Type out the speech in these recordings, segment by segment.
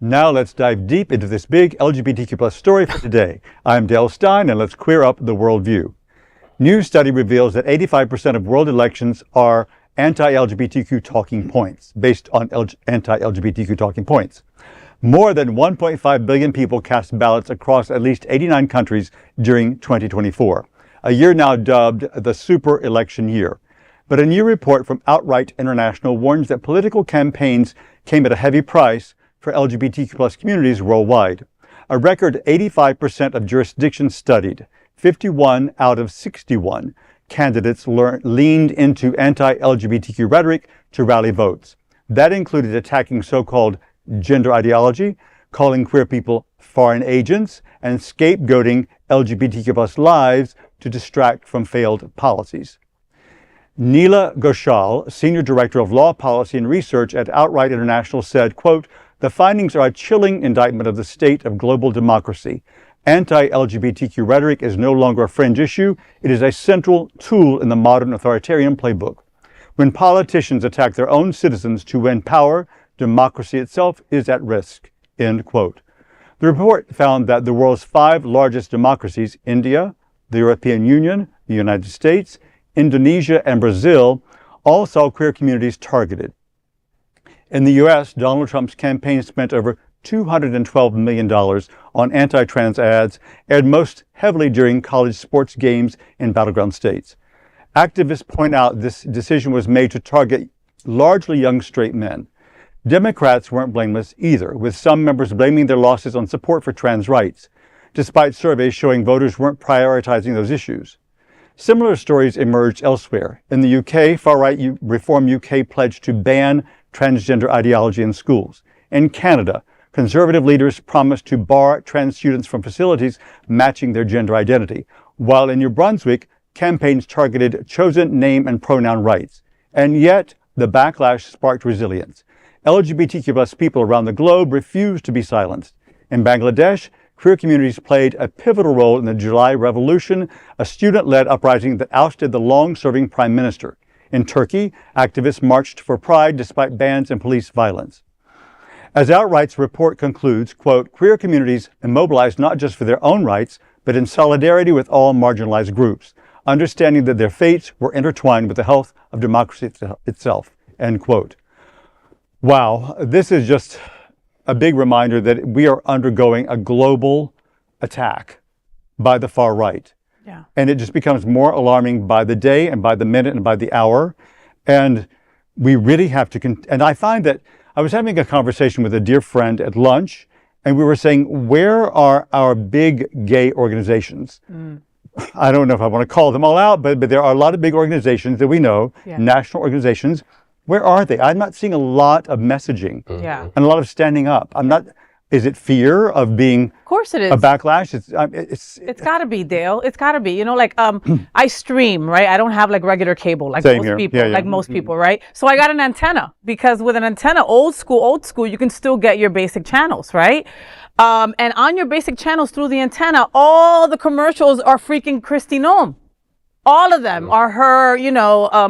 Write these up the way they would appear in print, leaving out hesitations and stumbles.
Now let's dive deep into this big LGBTQ plus story for today. I'm Dale Stein, and let's queer up the worldview. New study reveals that 85% of world elections are anti-LGBTQ talking points, based on anti-LGBTQ talking points. More than 1.5 billion people cast ballots across at least 89 countries during 2024, a year now dubbed the super election year. But a new report from Outright International warns that political campaigns came at a heavy price for LGBTQ plus communities worldwide. A record 85% of jurisdictions studied, 51 out of 61 candidates leaned into anti-LGBTQ rhetoric to rally votes. That included attacking so-called gender ideology, calling queer people foreign agents, and scapegoating LGBTQ plus lives to distract from failed policies. Neela Ghoshal, Senior Director of Law Policy and Research at Outright International, said, quote, "The findings are a chilling indictment of the state of global democracy. Anti-LGBTQ rhetoric is no longer a fringe issue. It is a central tool in the modern authoritarian playbook. When politicians attack their own citizens to win power, democracy itself is at risk." End quote. The report found that the world's 5 largest democracies, India, the European Union, the United States, Indonesia, and Brazil, all saw queer communities targeted. In the U.S., Donald Trump's campaign spent over $212 million on anti-trans ads, aired most heavily during college sports games in battleground states. Activists point out this decision was made to target largely young straight men. Democrats weren't blameless either, with some members blaming their losses on support for trans rights, despite surveys showing voters weren't prioritizing those issues. Similar stories emerged elsewhere. In the UK, far-right Reform UK pledged to ban transgender ideology in schools. In Canada, conservative leaders promised to bar trans students from facilities matching their gender identity, while in New Brunswick, campaigns targeted chosen name and pronoun rights. And yet, the backlash sparked resilience. LGBTQ plus people around the globe refused to be silenced. In Bangladesh, queer communities played a pivotal role in the July Revolution, a student-led uprising that ousted the long-serving prime minister. In Turkey, activists marched for pride despite bans and police violence. As Outright's report concludes, quote, "Queer communities immobilized not just for their own rights, but in solidarity with all marginalized groups, understanding that their fates were intertwined with the health of democracy itself," end quote. Wow, this is just a big reminder that we are undergoing a global attack by the far right. Yeah. And it just becomes more alarming by the day and by the minute and by the hour. And we really have to, and I find that I was having a conversation with a dear friend at lunch, and we were saying, where are our big gay organizations? I don't know if I want to call them all out, but there are a lot of big organizations that we know, national organizations. Where are they? I'm not seeing a lot of messaging and a lot of standing up. Is it fear of being Of course it is. a backlash? It's got to be, Dale. It's got to be. You know, like I stream, right? I don't have like regular cable like Same most here. people, Yeah, yeah. like most people, right? So I got an antenna, because with an antenna, old school, you can still get your basic channels, right? And on your basic channels through the antenna, all the commercials are freaking Kristi Noem. All of them are her,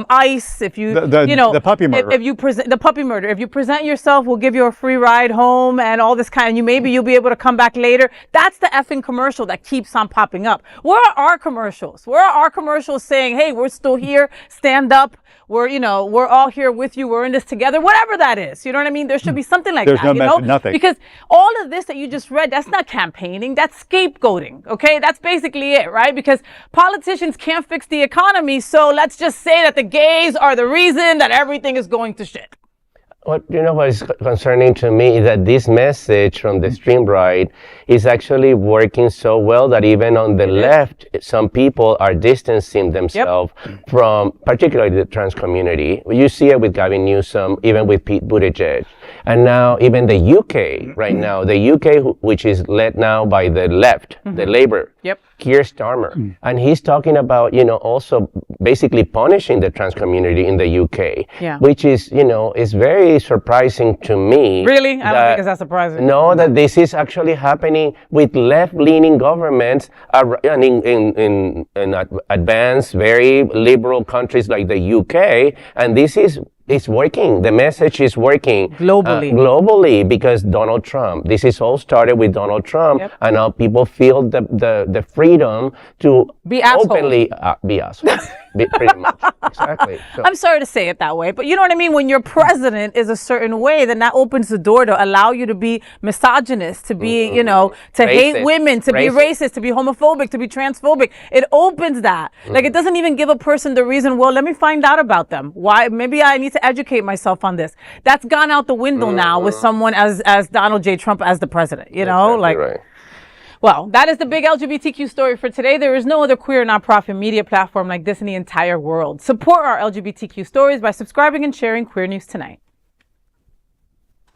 ICE. If you, the puppy murder. If you present the puppy murder, if you present yourself, we'll give you a free ride home and all this kind. And you'll be able to come back later. That's the effing commercial that keeps on popping up. Where are our commercials? Where are our commercials saying, "Hey, we're still here. Stand up. We're all here with you. We're in this together." Whatever that is, you know what I mean? There should be something like There's that. no message, nothing. Because all of this that you just read, that's not campaigning. That's scapegoating. Okay, that's basically it, right? Because politicians can't fix the economy, so let's just say that the gays are the reason that everything is going to shit. What is concerning to me is that this message from the extreme right is actually working so well that even on the left, some people are distancing themselves from particularly the trans community. You see it with Gavin Newsom, even with Pete Buttigieg. And now even the UK right now, the UK, which is led now by the left, the Labour, Keir Starmer. And he's talking about, also basically punishing the trans community in the UK, which is, is very surprising to me. Really? I don't think it's that surprising. No, that this is actually happening with left-leaning governments in advanced, very liberal countries like the UK. And this is it's working. The message is working globally because Donald Trump. This is all started with Donald Trump, and now people feel the freedom to be openly be assholes. Pretty much, exactly. So, I'm sorry to say it that way, but you know what I mean? When your president is a certain way, then that opens the door to allow you to be misogynist, to be, you know, to hate women, to be racist, to be homophobic, to be transphobic. It opens that. Like, it doesn't even give a person the reason, well, let me find out about them. Why? Maybe I need to educate myself on this. That's gone out the window now with someone as Donald J. Trump as the president, you know? Well, that is the big LGBTQ story for today. There is no other queer nonprofit media platform like this in the entire world. Support our LGBTQ stories by subscribing and sharing Queer News Tonight.